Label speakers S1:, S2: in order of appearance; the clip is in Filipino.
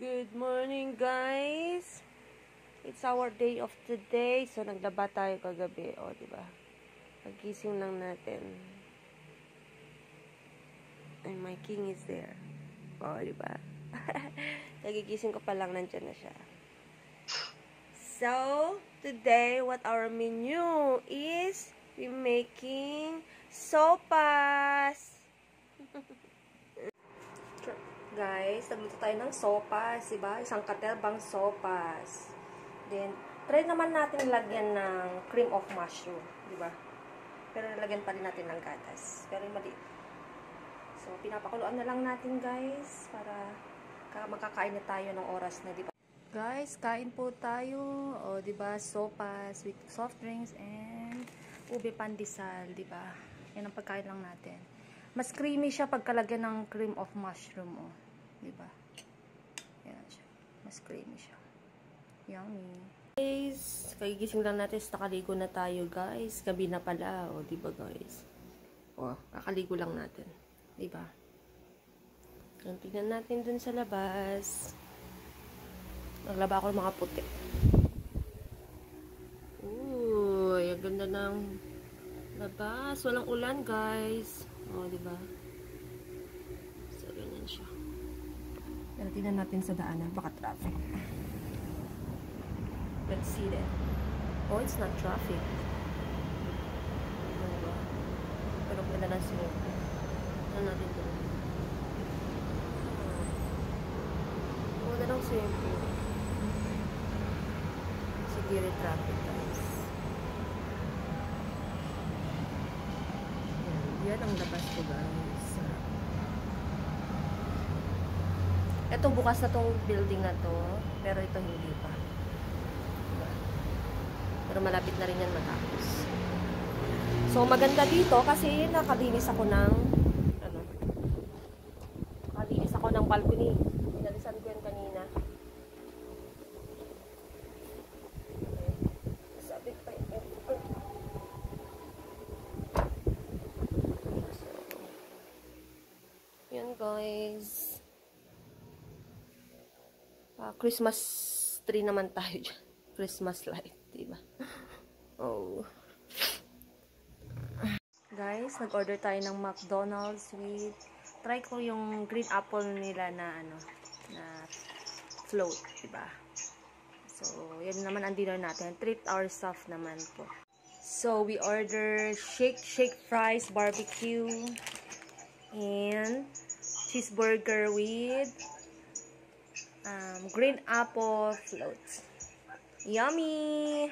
S1: Good morning, guys. It's our day of today. So, naglaba tayo kagabi. O, diba? Pagising lang natin. And my king is there. O, diba? Nagigising ko pa lang, nandyan na siya. So, today, what our menu is, we're making sopas. Guys, nagluto tayo ng sopas, diba? Isang katelbang sopas. Then, try naman natin lagyan ng cream of mushroom, diba? Pero nalagyan pa rin natin ng gatas. Pero maliit. So, pinapakuluan na lang natin, guys, para makakain na tayo ng oras na, diba? Guys, kain po tayo. O, diba? Sopas with soft drinks and ube pandesal, diba? Yan ang pagkain lang natin. Mas creamy siya pagkalagyan ng cream of mushroom, oh. Diba? Yan siya. Mas creamy siya. Yummy. Guys, kagigising lang natin. Nakaligo na tayo, guys. Gabi na pala, oh. Diba, guys? Oh, kakaligo lang natin. Diba? Tingnan natin dun sa labas. Naglaba ako ng mga puti. Ooh, ang ganda ng labas. Walang ulan, guys. Oh, diba? So, ganyan siya. Pero tingnan natin sa daanan. Baka traffic. Let's see that. Oh, it's not traffic. Oh, diba? Pero pala na sila. Tingnan natin doon. Oh, na lang swimming pool. Sigiri traffic, guys. Yan ang labas ko, guys. Ito, bukas na tong building na to. Pero ito hindi pa. Diba? Pero malapit na rin yan matapos. So, maganda dito kasi nakalinis ako ng nakalinis ako ng balcony. Pinalisan ko yan kanina. Sabi pa yun. Yan, guys. Christmas tree naman tayo dyan. Christmas light, diba? Oh. Guys, nag-order tayo ng McDonald's with try ko yung green apple nila na na float, diba? So, yan naman ang dinner natin. Treat ourselves naman po. So, we order shake fries, barbecue, and cheeseburger with green apple float. Yummy!